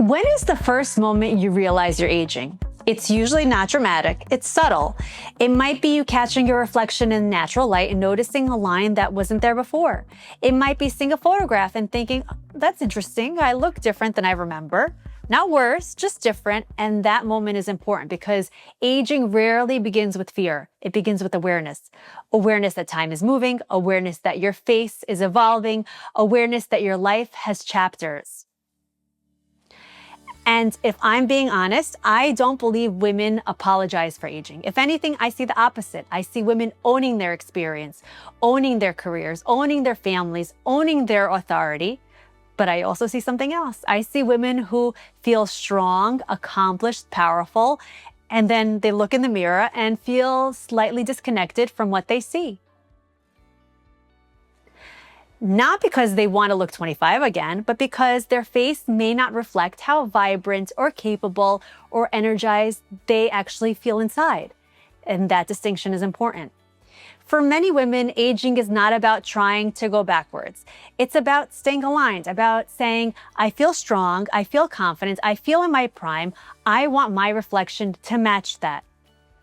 When is the first moment you realize you're aging? It's usually not dramatic, it's subtle. It might be you catching your reflection in natural light and noticing a line that wasn't there before. It might be seeing a photograph and thinking, "Oh, that's interesting, I look different than I remember." Not worse, just different, and that moment is important because aging rarely begins with fear. It begins with awareness. Awareness that time is moving, awareness that your face is evolving, awareness that your life has chapters. And if I'm being honest, I don't believe women apologize for aging. If anything, I see the opposite. I see women owning their experience, owning their careers, owning their families, owning their authority. But I also see something else. I see women who feel strong, accomplished, powerful, and then they look in the mirror and feel slightly disconnected from what they see. Not because they want to look 25 again, but because their face may not reflect how vibrant or capable or energized they actually feel inside. And that distinction is important. For many women, aging is not about trying to go backwards. It's about staying aligned, about saying, I feel strong, I feel confident, I feel in my prime, I want my reflection to match that.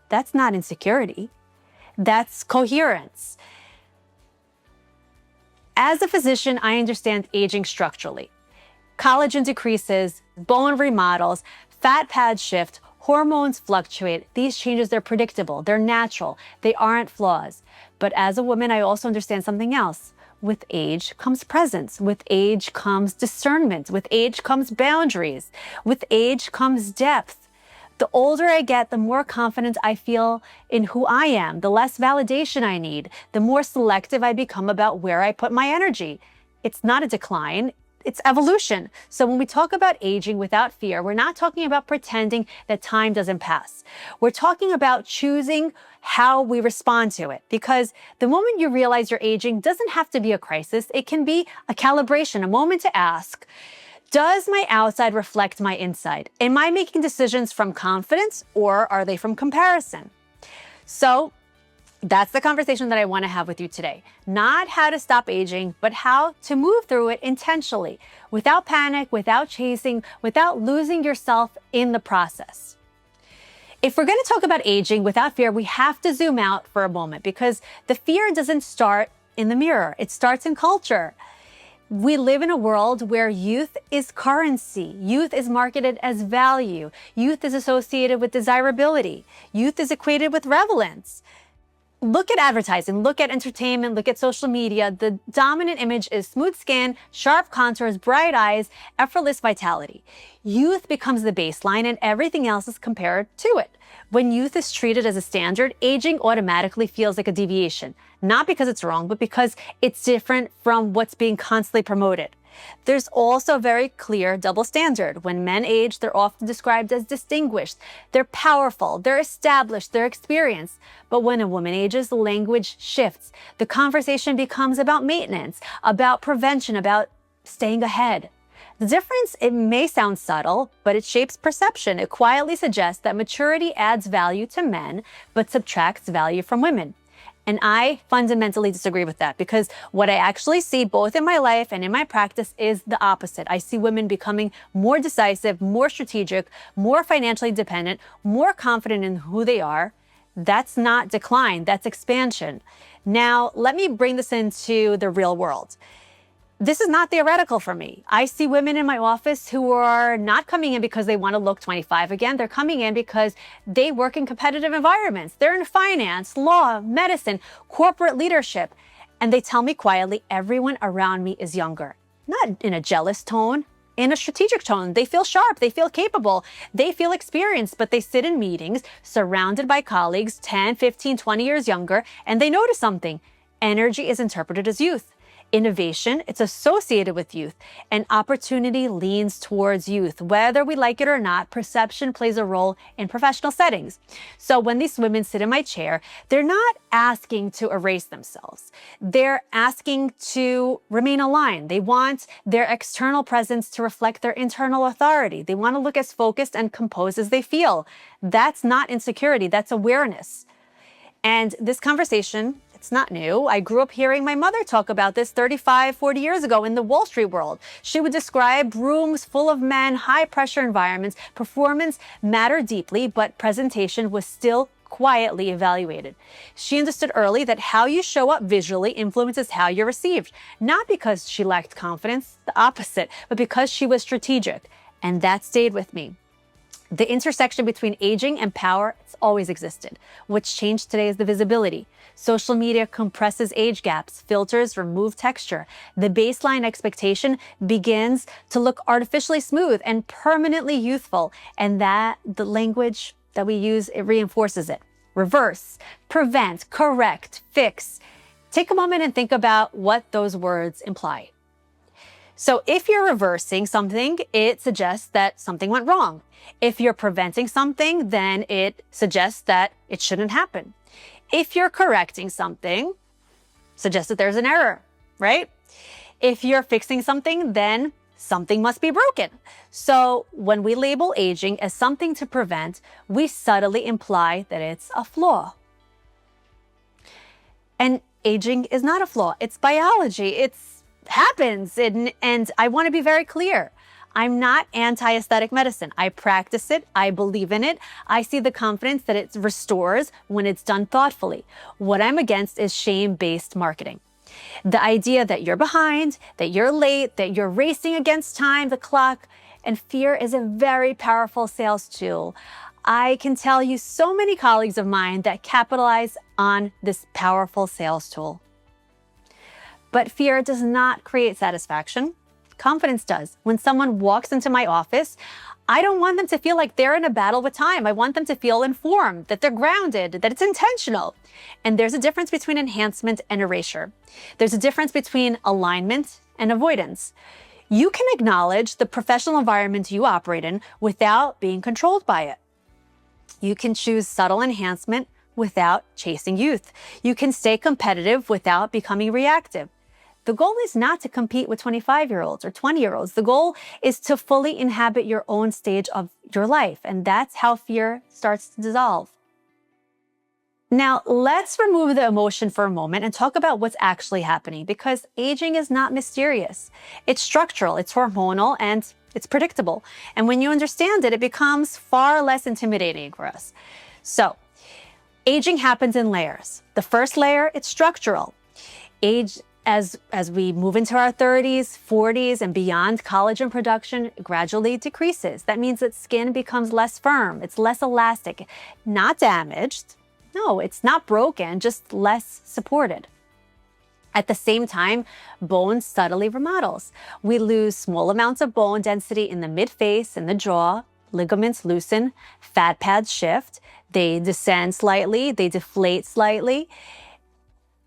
That's not insecurity. That's coherence. As a physician, I understand aging structurally. Collagen decreases, bone remodels, fat pads shift, hormones fluctuate. These changes, they're predictable, they're natural, they aren't flaws. But as a woman, I also understand something else. With age comes presence. With age comes discernment. With age comes boundaries. With age comes depth. The older I get, the more confident I feel in who I am, the less validation I need, the more selective I become about where I put my energy. It's not a decline, it's evolution. So when we talk about aging without fear, we're not talking about pretending that time doesn't pass. We're talking about choosing how we respond to it. Because the moment you realize you're aging doesn't have to be a crisis. It can be a calibration, a moment to ask, does my outside reflect my inside? Am I making decisions from confidence or are they from comparison? So that's the conversation that I want to have with you today. Not how to stop aging, but how to move through it intentionally, without panic, without chasing, without losing yourself in the process. If we're going to talk about aging without fear, we have to zoom out for a moment because the fear doesn't start in the mirror. It starts in culture. We live in a world where youth is currency. Youth is marketed as value. Youth is associated with desirability. Youth is equated with relevance. Look at advertising, look at entertainment, look at social media. The dominant image is smooth skin, sharp contours, bright eyes, effortless vitality. Youth becomes the baseline and everything else is compared to it. When youth is treated as a standard, aging automatically feels like a deviation. Not because it's wrong, but because it's different from what's being constantly promoted. There's also a very clear double standard. When men age, they're often described as distinguished. They're powerful, they're established, they're experienced. But when a woman ages, the language shifts. The conversation becomes about maintenance, about prevention, about staying ahead. The difference, it may sound subtle, but it shapes perception. It quietly suggests that maturity adds value to men, but subtracts value from women. And I fundamentally disagree with that because what I actually see both in my life and in my practice is the opposite. I see women becoming more decisive, more strategic, more financially dependent, more confident in who they are. That's not decline, that's expansion. Now, let me bring this into the real world. This is not theoretical for me. I see women in my office who are not coming in because they want to look 25 again. They're coming in because they work in competitive environments. They're in finance, law, medicine, corporate leadership. And they tell me quietly, everyone around me is younger. Not in a jealous tone, in a strategic tone. They feel sharp, they feel capable, they feel experienced, but they sit in meetings surrounded by colleagues 10, 15, 20 years younger, and they notice something. Energy is interpreted as youth. Innovation, it's associated with youth, and opportunity leans towards youth. Whether we like it or not, perception plays a role in professional settings. So when these women sit in my chair, they're not asking to erase themselves. They're asking to remain aligned. They want their external presence to reflect their internal authority. They want to look as focused and composed as they feel. That's not insecurity, that's awareness. And this conversation, It's not new. I grew up hearing my mother talk about this 35, 40 years ago in the Wall Street world. She would describe rooms full of men, high pressure environments. Performance mattered deeply, but presentation was still quietly evaluated. She understood early that how you show up visually influences how you're received, not because she lacked confidence, the opposite, but because she was strategic. And that stayed with me. The intersection between aging and power has always existed. What's changed today is the visibility. Social media compresses age gaps, filters remove texture. The baseline expectation begins to look artificially smooth and permanently youthful. And that the language that we use, it reinforces it. Reverse, prevent, correct, fix. Take a moment and think about what those words imply. So if you're reversing something, it suggests that something went wrong. If you're preventing something, then it suggests that it shouldn't happen. If you're correcting something, suggests that there's an error, right? If you're fixing something, then something must be broken. So when we label aging as something to prevent, we subtly imply that it's a flaw. And aging is not a flaw. It's biology. It happens. And I want to be very clear. I'm not anti-aesthetic medicine. I practice it. I believe in it. I see the confidence that it restores when it's done thoughtfully. What I'm against is shame-based marketing. The idea that you're behind, that you're late, that you're racing against time, the clock, and fear is a very powerful sales tool. I can tell you so many colleagues of mine that capitalize on this powerful sales tool. But fear does not create satisfaction. Confidence does. When someone walks into my office, I don't want them to feel like they're in a battle with time. I want them to feel informed, that they're grounded, that it's intentional. And there's a difference between enhancement and erasure. There's a difference between alignment and avoidance. You can acknowledge the professional environment you operate in without being controlled by it. You can choose subtle enhancement without chasing youth. You can stay competitive without becoming reactive. The goal is not to compete with 25-year-olds or 20-year-olds. The goal is to fully inhabit your own stage of your life. And that's how fear starts to dissolve. Now, let's remove the emotion for a moment and talk about what's actually happening, because aging is not mysterious. It's structural, it's hormonal, and it's predictable. And when you understand it, it becomes far less intimidating for us. So, aging happens in layers. The first layer, it's structural. As we move into our 30s, 40s, and beyond, collagen production gradually decreases. That means that skin becomes less firm. It's less elastic, not damaged. No, it's not broken, just less supported. At the same time, bone subtly remodels. We lose small amounts of bone density in the mid-face and the jaw. Ligaments loosen, fat pads shift. They descend slightly, they deflate slightly.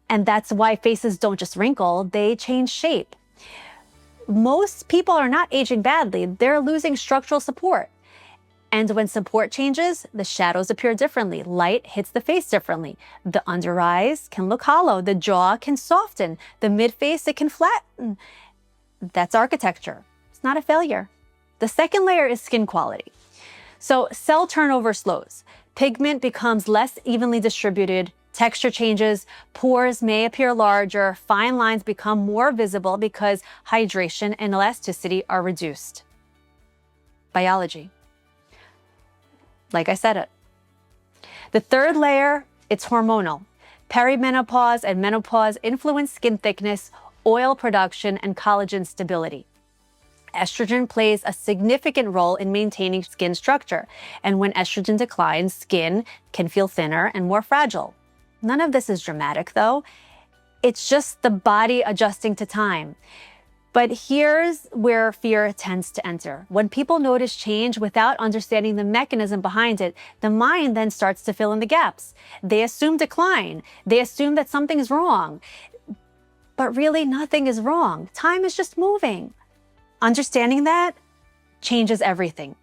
And that's why faces don't just wrinkle, they change shape. Most people are not aging badly, they're losing structural support. And when support changes, the shadows appear differently. Light hits the face differently. The under eyes can look hollow, the jaw can soften, the mid-face, it can flatten. That's architecture. It's not a failure. The second layer is skin quality. So cell turnover slows. Pigment becomes less evenly distributed. Texture changes, pores may appear larger, fine lines become more visible because hydration and elasticity are reduced. Biology. Like I said it. The third layer, it's hormonal. Perimenopause and menopause influence skin thickness, oil production, and collagen stability. Estrogen plays a significant role in maintaining skin structure, and when estrogen declines, skin can feel thinner and more fragile. None of this is dramatic, though. It's just the body adjusting to time. But here's where fear tends to enter. When people notice change without understanding the mechanism behind it, the mind then starts to fill in the gaps. They assume decline. They assume that something's wrong. But really, nothing is wrong. Time is just moving. Understanding that changes everything.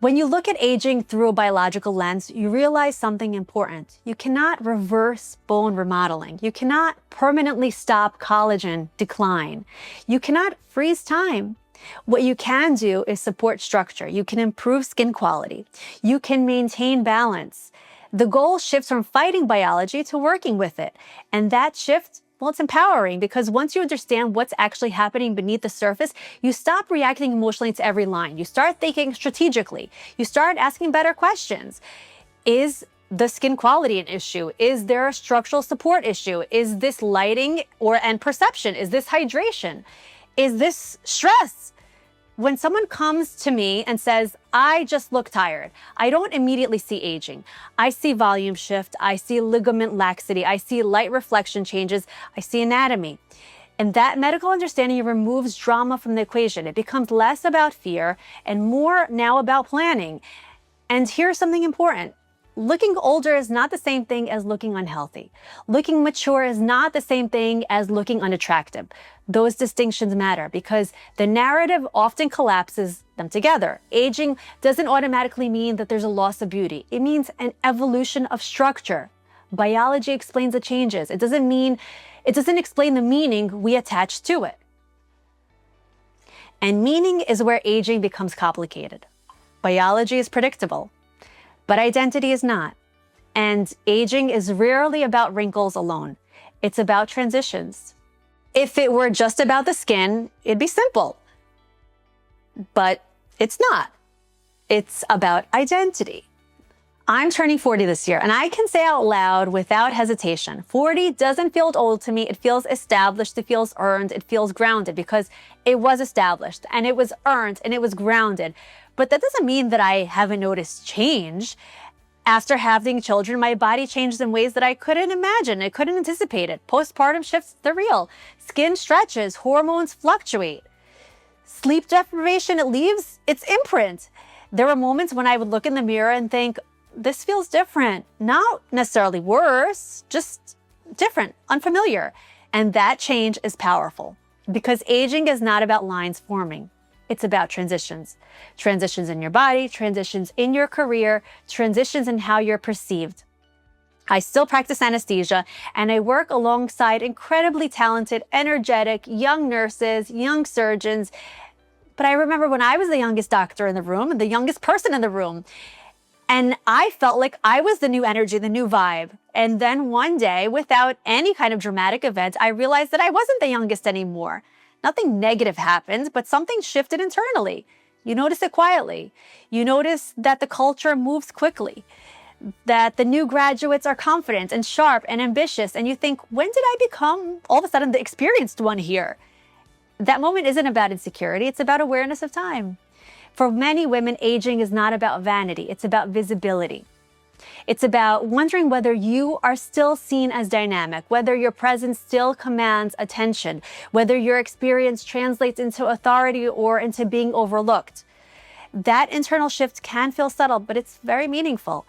When you look at aging through a biological lens, you realize something important. You cannot reverse bone remodeling. You cannot permanently stop collagen decline. You cannot freeze time. What you can do is support structure. You can improve skin quality. You can maintain balance. The goal shifts from fighting biology to working with it. And that shift, well, it's empowering because once you understand what's actually happening beneath the surface, you stop reacting emotionally to every line. You start thinking strategically. You start asking better questions. Is the skin quality an issue? Is there a structural support issue? Is this lighting and perception? Is this hydration? Is this stress? When someone comes to me and says, I just look tired, I don't immediately see aging. I see volume shift. I see ligament laxity. I see light reflection changes. I see anatomy. And that medical understanding removes drama from the equation. It becomes less about fear and more now about planning. And here's something important. Looking older is not the same thing as looking unhealthy. Looking mature is not the same thing as looking unattractive. Those distinctions matter because the narrative often collapses them together. Aging doesn't automatically mean that there's a loss of beauty. It means an evolution of structure. Biology explains the changes. It doesn't explain the meaning we attach to it. And meaning is where aging becomes complicated. Biology is predictable, but identity is not. And aging is rarely about wrinkles alone. It's about transitions. If it were just about the skin, it'd be simple. But it's not. It's about identity. I'm turning 40 this year, and I can say out loud without hesitation, 40 doesn't feel old to me. It feels established, it feels earned, it feels grounded because it was established and it was earned and it was grounded. But that doesn't mean that I haven't noticed change. After having children, my body changed in ways that I couldn't imagine. I couldn't anticipate it. Postpartum shifts, they're real. Skin stretches, hormones fluctuate. Sleep deprivation, it leaves its imprint. There were moments when I would look in the mirror and think, this feels different. Not necessarily worse, just different, unfamiliar. And that change is powerful because aging is not about lines forming. It's about transitions. Transitions in your body, transitions in your career, transitions in how you're perceived. I still practice anesthesia and I work alongside incredibly talented, energetic, young nurses, young surgeons. But I remember when I was the youngest doctor in the room and the youngest person in the room, and I felt like I was the new energy, the new vibe. And then one day, without any kind of dramatic event, I realized that I wasn't the youngest anymore. Nothing negative happened, but something shifted internally. You notice it quietly. You notice that the culture moves quickly, that the new graduates are confident and sharp and ambitious. And you think, when did I become all of a sudden the experienced one here? That moment isn't about insecurity. It's about awareness of time. For many women, aging is not about vanity. It's about visibility. It's about wondering whether you are still seen as dynamic, whether your presence still commands attention, whether your experience translates into authority or into being overlooked. That internal shift can feel subtle, but it's very meaningful.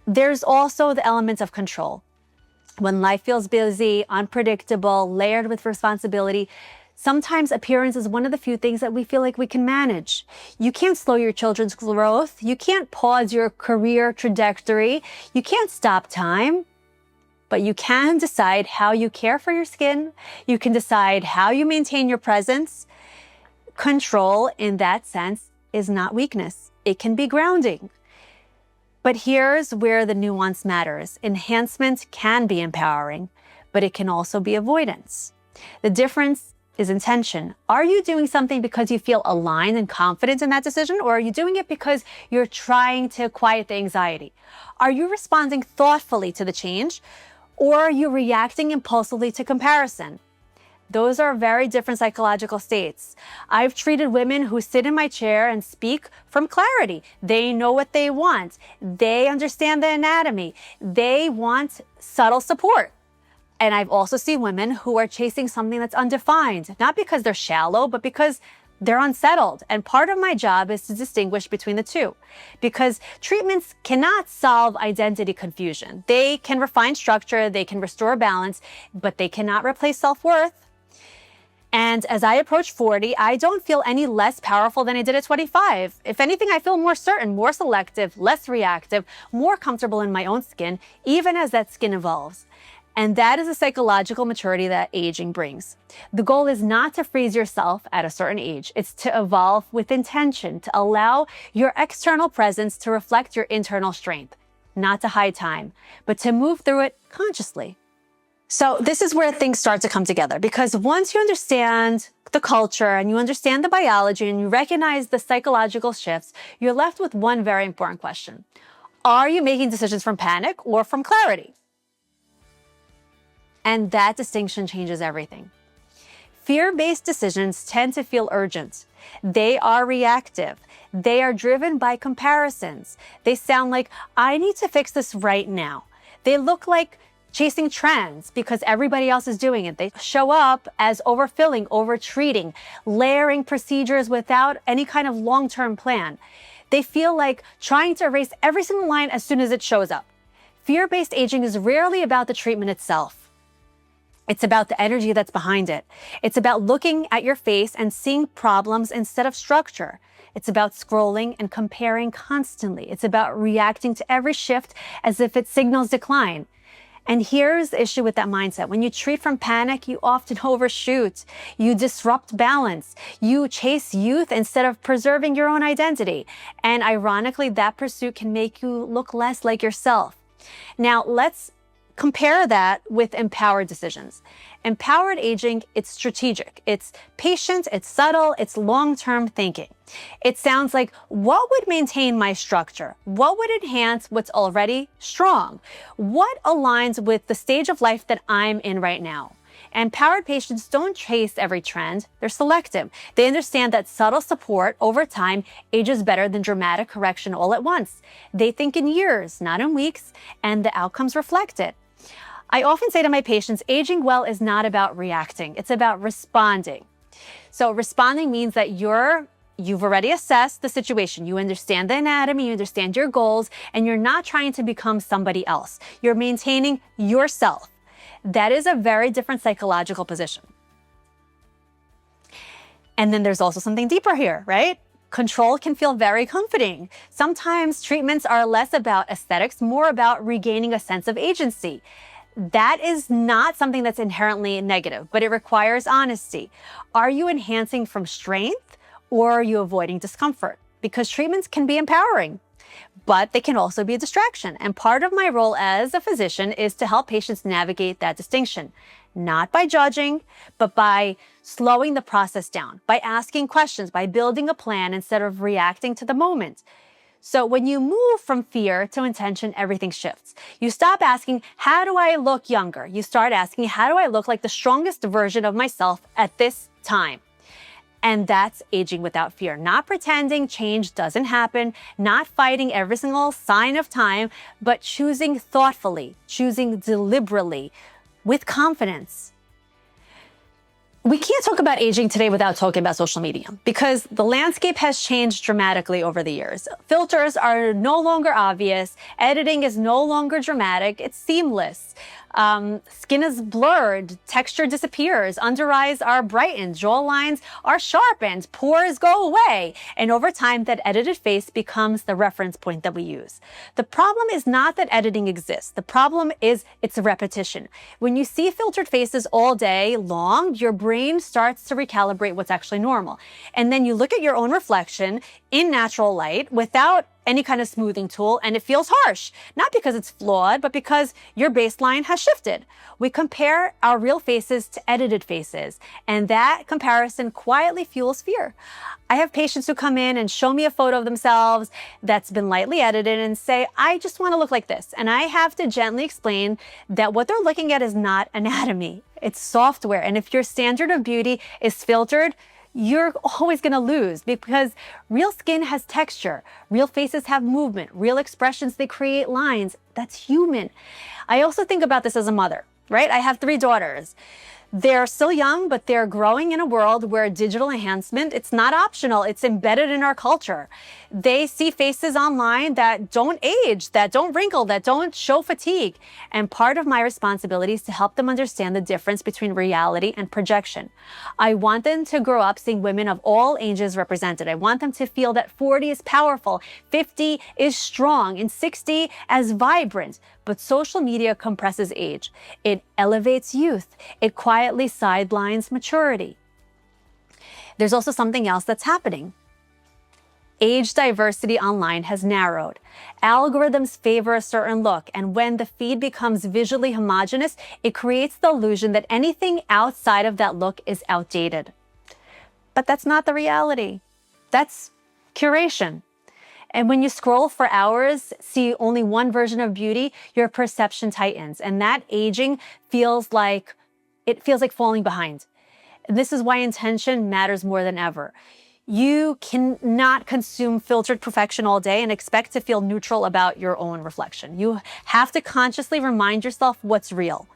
There's also the element of control. When life feels busy, unpredictable, layered with responsibility, sometimes appearance is one of the few things that we feel like we can manage. You can't slow your children's growth. You can't pause your career trajectory. You can't stop time. But you can decide how you care for your skin. You can decide how you maintain your presence. Control, in that sense, is not weakness. It can be grounding. But here's where the nuance matters. Enhancement can be empowering, but it can also be avoidance. The difference is intention. Are you doing something because you feel aligned and confident in that decision, or are you doing it because you're trying to quiet the anxiety? Are you responding thoughtfully to the change, or are you reacting impulsively to comparison? Those are very different psychological states. I've treated women who sit in my chair and speak from clarity. They know what they want. They understand the anatomy. They want subtle support. And I've also seen women who are chasing something that's undefined, not because they're shallow, but because they're unsettled. And part of my job is to distinguish between the two, because treatments cannot solve identity confusion. They can refine structure, they can restore balance, but they cannot replace self-worth. And as I approach 40, I don't feel any less powerful than I did at 25. If anything, I feel more certain, more selective, less reactive, more comfortable in my own skin, even as that skin evolves. And that is a psychological maturity that aging brings. The goal is not to freeze yourself at a certain age. It's to evolve with intention, to allow your external presence to reflect your internal strength. not to hide time, but to move through it consciously. So this is where things start to come together, because once you understand the culture and you understand the biology and you recognize the psychological shifts, you're left with one very important question. Are you making decisions from panic or from clarity? And that distinction changes everything. Fear-based decisions tend to feel urgent. They are reactive. They are driven by comparisons. They sound like, I need to fix this right now. They look like chasing trends because everybody else is doing it. They show up as overfilling, overtreating, layering procedures without any kind of long-term plan. They feel like trying to erase every single line as soon as it shows up. Fear-based aging is rarely about the treatment itself. It's about the energy that's behind it. It's about looking at your face and seeing problems instead of structure. It's about scrolling and comparing constantly. It's about reacting to every shift as if it signals decline. And here's the issue with that mindset. When you treat from panic, you often overshoot. You disrupt balance. You chase youth instead of preserving your own identity. And ironically, that pursuit can make you look less like yourself. Now, let's compare that with empowered decisions. Empowered aging, it's strategic. It's patient, it's subtle, it's long-term thinking. It sounds like, what would maintain my structure? What would enhance what's already strong? What aligns with the stage of life that I'm in right now? Empowered patients don't chase every trend. They're selective. They understand that subtle support over time ages better than dramatic correction all at once. They think in years, not in weeks, and the outcomes reflect it. I often say to my patients, aging well is not about reacting. It's about responding. So responding means that you've already assessed the situation. You understand the anatomy, you understand your goals, and you're not trying to become somebody else. You're maintaining yourself. That is a very different psychological position. And then there's also something deeper here, right? Control can feel very comforting. Sometimes treatments are less about aesthetics, more about regaining a sense of agency. That is not something that's inherently negative, but it requires honesty. Are you enhancing from strength or are you avoiding discomfort? Because treatments can be empowering, but they can also be a distraction. And part of my role as a physician is to help patients navigate that distinction, not by judging, but by slowing the process down, by asking questions, by building a plan instead of reacting to the moment. So when you move from fear to intention, everything shifts. You stop asking, how do I look younger? You start asking, how do I look like the strongest version of myself at this time? And that's aging without fear. Not pretending change doesn't happen, not fighting every single sign of time, but choosing thoughtfully, choosing deliberately, with confidence. We can't talk about aging today without talking about social media because the landscape has changed dramatically over the years. Filters are no longer obvious. Editing is no longer dramatic. It's seamless. Skin is blurred. Texture disappears. Under eyes are brightened. Jaw lines are sharpened. Pores go away. And over time, that edited face becomes the reference point that we use. The problem is not that editing exists. The problem is it's a repetition. When you see filtered faces all day long, your brain starts to recalibrate what's actually normal. And then you look at your own reflection in natural light without any kind of smoothing tool, and it feels harsh, not because it's flawed, but because your baseline has shifted. We compare our real faces to edited faces, and that comparison quietly fuels fear. I have patients who come in and show me a photo of themselves that's been lightly edited and say, I just want to look like this. And I have to gently explain that what they're looking at is not anatomy, it's software. And if your standard of beauty is filtered, you're always going to lose because real skin has texture. Real faces have movement. Real expressions, they create lines. That's human. I also think about this as a mother, right? I have 3 daughters. They're still young, but they're growing in a world where digital enhancement, it's not optional. It's embedded in our culture. They see faces online that don't age, that don't wrinkle, that don't show fatigue. And part of my responsibility is to help them understand the difference between reality and projection. I want them to grow up seeing women of all ages represented. I want them to feel that 40 is powerful, 50 is strong, and 60 as vibrant. But social media compresses age. It elevates youth. It quietly sidelines maturity. There's also something else that's happening. Age diversity online has narrowed. Algorithms favor a certain look, and when the feed becomes visually homogeneous, it creates the illusion that anything outside of that look is outdated. But that's not the reality. That's curation. And when you scroll for hours, see only one version of beauty, your perception tightens. And that aging feels like falling behind. And this is why intention matters more than ever. You cannot consume filtered perfection all day and expect to feel neutral about your own reflection. You have to consciously remind yourself what's real.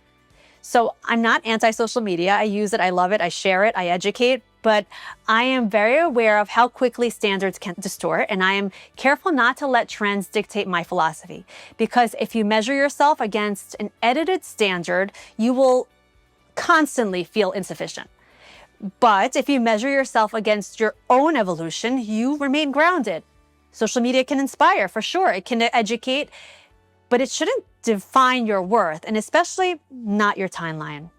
So I'm not anti-social media. I use it, I love it, I share it, I educate, but I am very aware of how quickly standards can distort, and I am careful not to let trends dictate my philosophy. Because if you measure yourself against an edited standard, you will constantly feel insufficient. But if you measure yourself against your own evolution, you remain grounded. Social media can inspire, for sure. It can educate, but it shouldn't define your worth, and especially not your timeline.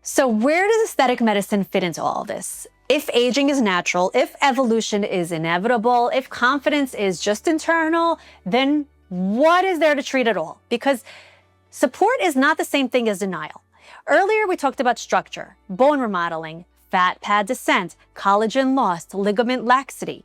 So where does aesthetic medicine fit into all this? If aging is natural, if evolution is inevitable, if confidence is just internal, then what is there to treat at all? Because support is not the same thing as denial. Earlier, we talked about structure, bone remodeling, fat pad descent, collagen loss, ligament laxity.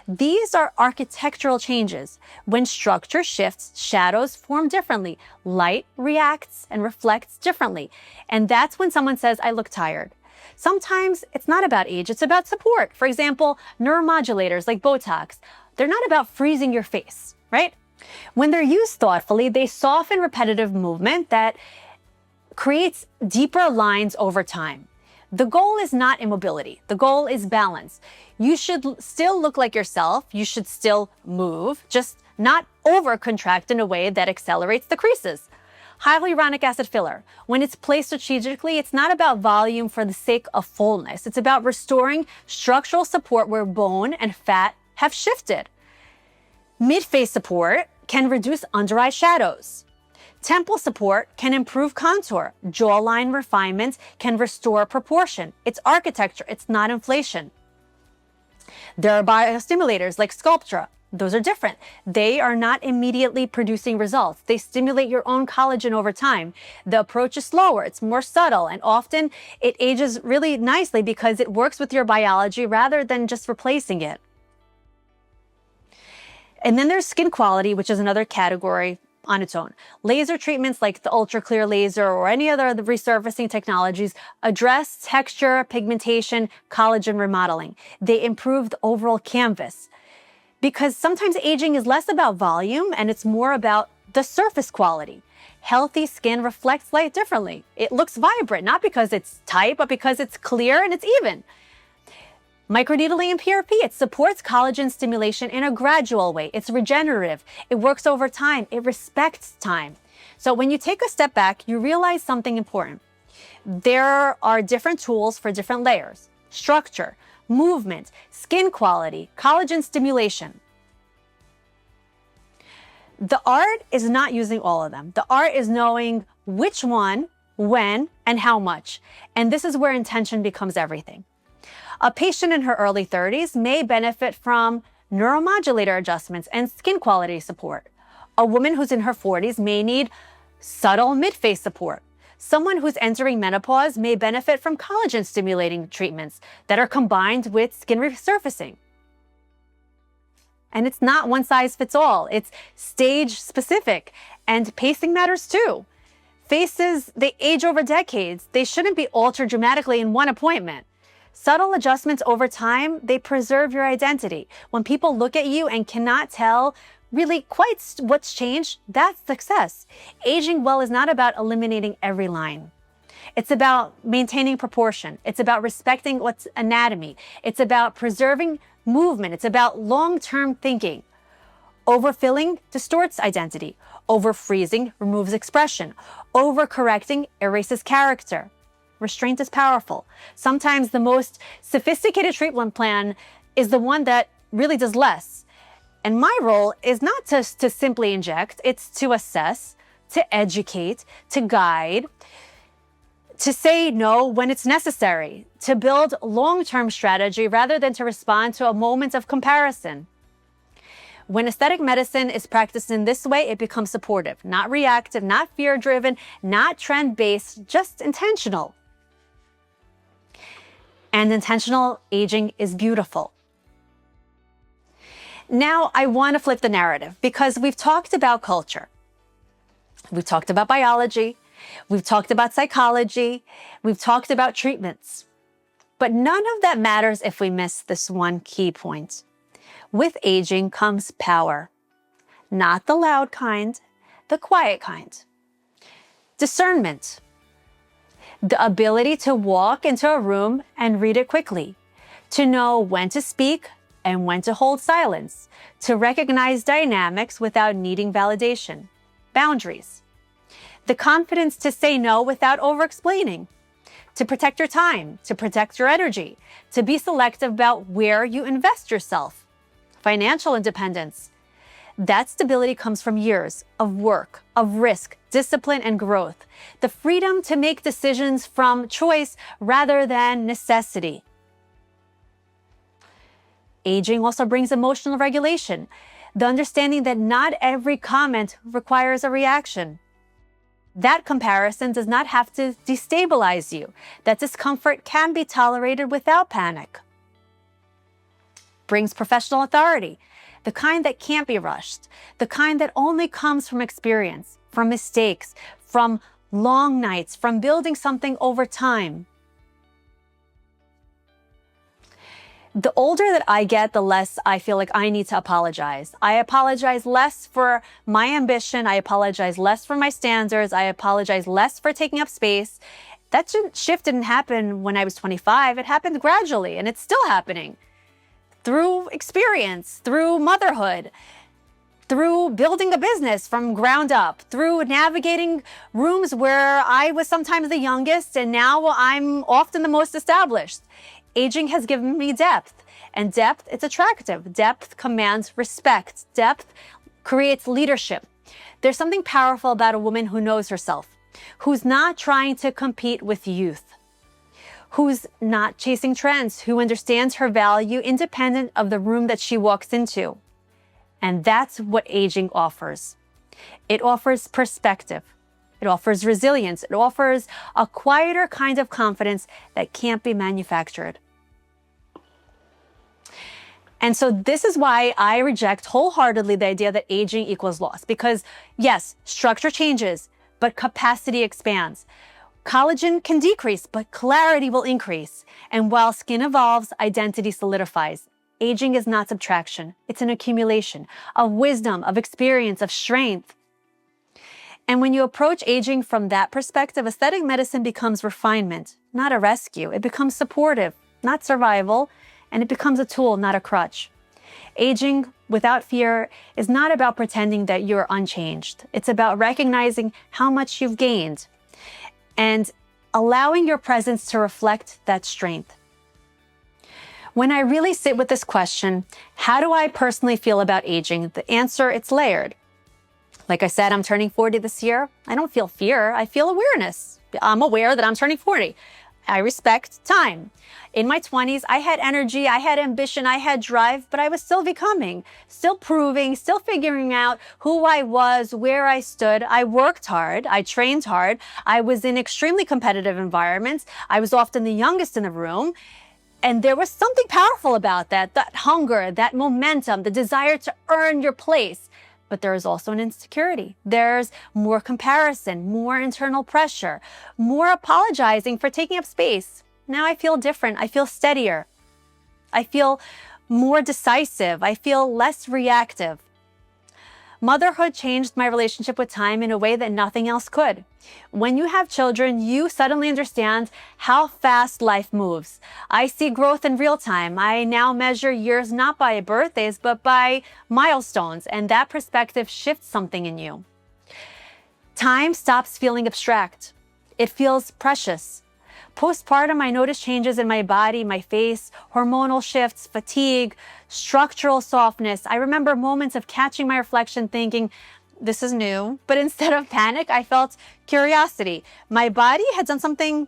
These are architectural changes. When structure shifts, shadows form differently. Light reacts and reflects differently. And that's when someone says, I look tired. Sometimes it's not about age, it's about support. For example, neuromodulators like Botox, they're not about freezing your face, right? When they're used thoughtfully, they soften repetitive movement that creates deeper lines over time. The goal is not immobility. The goal is balance. You should still look like yourself. You should still move, just not over-contract in a way that accelerates the creases. Hyaluronic acid filler, when it's placed strategically, it's not about volume for the sake of fullness. It's about restoring structural support where bone and fat have shifted. Mid-face support can reduce under-eye shadows. Temple support can improve contour. Jawline refinement can restore proportion. It's architecture, it's not inflation. There are biostimulators like Sculptra. Those are different. They are not immediately producing results. They stimulate your own collagen over time. The approach is slower, it's more subtle, and often it ages really nicely because it works with your biology rather than just replacing it. And then there's skin quality, which is another category on its own. Laser treatments like the UltraClear laser or any other resurfacing technologies address texture, pigmentation, collagen remodeling. They improve the overall canvas. Because sometimes aging is less about volume and it's more about the surface quality. Healthy skin reflects light differently. It looks vibrant, not because it's tight, but because it's clear and it's even. Microneedling and PRP, it supports collagen stimulation in a gradual way. It's regenerative. It works over time. It respects time. So when you take a step back, you realize something important. There are different tools for different layers: structure, movement, skin quality, collagen stimulation. The art is not using all of them. The art is knowing which one, when, and how much. And this is where intention becomes everything. A patient in her early 30s may benefit from neuromodulator adjustments and skin quality support. A woman who's in her 40s may need subtle mid-face support. Someone who's entering menopause may benefit from collagen stimulating treatments that are combined with skin resurfacing. And it's not one size fits all. It's stage specific, and pacing matters too. Faces, they age over decades. They shouldn't be altered dramatically in one appointment. Subtle adjustments over time, they preserve your identity. When people look at you and cannot tell really quite what's changed, that's success. Aging well is not about eliminating every line. It's about maintaining proportion. It's about respecting what's anatomy. It's about preserving movement. It's about long-term thinking. Overfilling distorts identity. Over-freezing removes expression. Over-correcting erases character. Restraint is powerful. Sometimes the most sophisticated treatment plan is the one that really does less. And my role is not to simply inject, it's to assess, to educate, to guide, to say no when it's necessary, to build long-term strategy rather than to respond to a moment of comparison. When aesthetic medicine is practiced in this way, it becomes supportive, not reactive, not fear-driven, not trend-based, just intentional. And intentional aging is beautiful. Now, I want to flip the narrative because we've talked about culture. We've talked about biology. We've talked about psychology. We've talked about treatments. But none of that matters if we miss this one key point. With aging comes power. Not the loud kind, the quiet kind. Discernment. The ability to walk into a room and read it quickly. To know when to speak and when to hold silence. To recognize dynamics without needing validation. Boundaries. The confidence to say no without over-explaining. To protect your time, to protect your energy, to be selective about where you invest yourself. Financial independence. That stability comes from years of work, of risk, discipline, and growth. The freedom to make decisions from choice rather than necessity. Aging also brings emotional regulation, the understanding that not every comment requires a reaction. That comparison does not have to destabilize you. That discomfort can be tolerated without panic. Brings professional authority, the kind that can't be rushed, the kind that only comes from experience, from mistakes, from long nights, from building something over time. The older that I get, the less I feel like I need to apologize. I apologize less for my ambition. I apologize less for my standards. I apologize less for taking up space. That shift didn't happen when I was 25. It happened gradually, and it's still happening. Through experience, through motherhood, through building a business from ground up, through navigating rooms where I was sometimes the youngest, and now I'm often the most established. Aging has given me depth, and depth, it's attractive. Depth commands respect. Depth creates leadership. There's something powerful about a woman who knows herself, who's not trying to compete with youth, who's not chasing trends, who understands her value independent of the room that she walks into. And that's what aging offers. It offers perspective. It offers resilience. It offers a quieter kind of confidence that can't be manufactured. And so this is why I reject wholeheartedly the idea that aging equals loss. Because yes, structure changes, but capacity expands. Collagen can decrease, but clarity will increase. And while skin evolves, identity solidifies. Aging is not subtraction. It's an accumulation of wisdom, of experience, of strength. And when you approach aging from that perspective, aesthetic medicine becomes refinement, not a rescue. It becomes supportive, not survival, and it becomes a tool, not a crutch. Aging without fear is not about pretending that you're unchanged. It's about recognizing how much you've gained and allowing your presence to reflect that strength. When I really sit with this question, how do I personally feel about aging? The answer, it's layered. Like I said, I'm turning 40 this year. I don't feel fear. I feel awareness. I'm aware that I'm turning 40. I respect time. In my 20s, I had energy, I had ambition, I had drive, but I was still becoming, still proving, still figuring out who I was, where I stood. I worked hard. I trained hard. I was in extremely competitive environments. I was often the youngest in the room. And there was something powerful about that hunger, that momentum, the desire to earn your place. But there is also an insecurity. There's more comparison, more internal pressure, more apologizing for taking up space. Now I feel different. I feel steadier. I feel more decisive. I feel less reactive. Motherhood changed my relationship with time in a way that nothing else could. When you have children, you suddenly understand how fast life moves. I see growth in real time. I now measure years not by birthdays, but by milestones, and that perspective shifts something in you. Time stops feeling abstract. It feels precious. Postpartum, I notice changes in my body, my face, hormonal shifts, fatigue, structural softness. I remember moments of catching my reflection thinking, this is new. But instead of panic, I felt curiosity. My body had done something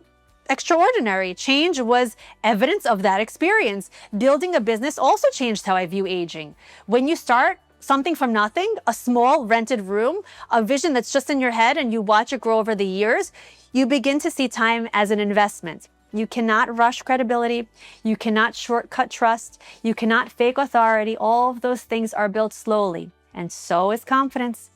extraordinary. Change was evidence of that experience. Building a business also changed how I view aging. When you start, something from nothing, a small rented room, a vision that's just in your head and you watch it grow over the years, you begin to see time as an investment. You cannot rush credibility. You cannot shortcut trust. You cannot fake authority. All of those things are built slowly, and so is confidence.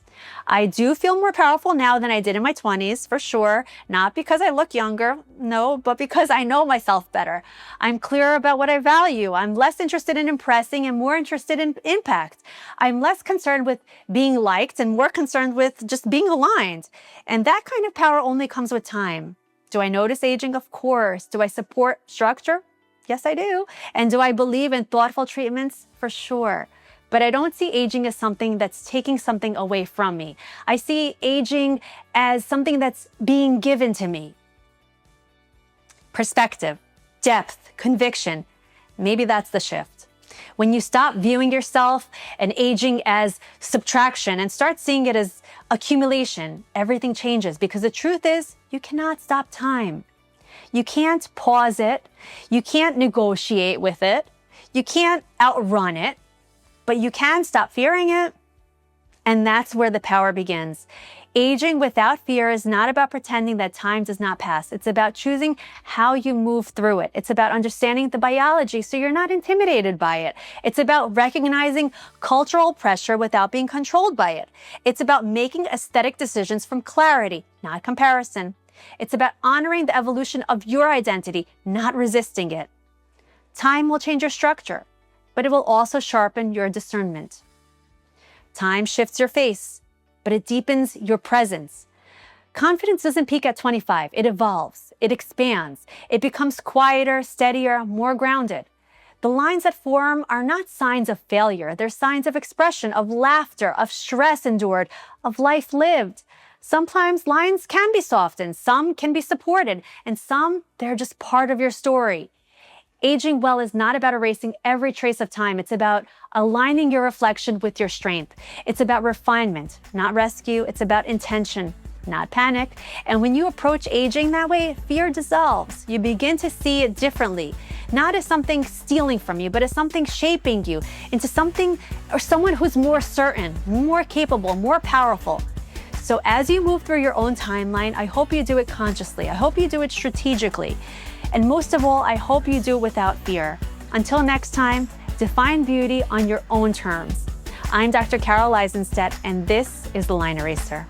I do feel more powerful now than I did in my 20s, for sure. Not because I look younger, no, but because I know myself better. I'm clearer about what I value. I'm less interested in impressing and more interested in impact. I'm less concerned with being liked and more concerned with just being aligned. And that kind of power only comes with time. Do I notice aging? Of course. Do I support structure? Yes, I do. And do I believe in thoughtful treatments? For sure. But I don't see aging as something that's taking something away from me. I see aging as something that's being given to me. Perspective, depth, conviction. Maybe that's the shift. When you stop viewing yourself and aging as subtraction and start seeing it as accumulation, everything changes, because the truth is you cannot stop time. You can't pause it. You can't negotiate with it. You can't outrun it. But you can stop fearing it. And that's where the power begins. Aging without fear is not about pretending that time does not pass. It's about choosing how you move through it. It's about understanding the biology so you're not intimidated by it. It's about recognizing cultural pressure without being controlled by it. It's about making aesthetic decisions from clarity, not comparison. It's about honoring the evolution of your identity, not resisting it. Time will change your structure, but it will also sharpen your discernment. Time shifts your face, but it deepens your presence. Confidence doesn't peak at 25. It evolves. It expands. It becomes quieter, steadier, more grounded. The lines that form are not signs of failure. They're signs of expression, of laughter, of stress endured, of life lived. Sometimes lines can be softened, some can be supported, and some, they're just part of your story. Aging well is not about erasing every trace of time. It's about aligning your reflection with your strength. It's about refinement, not rescue. It's about intention, not panic. And when you approach aging that way, fear dissolves. You begin to see it differently, not as something stealing from you, but as something shaping you into something or someone who's more certain, more capable, more powerful. So as you move through your own timeline, I hope you do it consciously. I hope you do it strategically. And most of all, I hope you do it without fear. Until next time, define beauty on your own terms. I'm Dr. Carol Eisenstat, and this is The Line Eraser.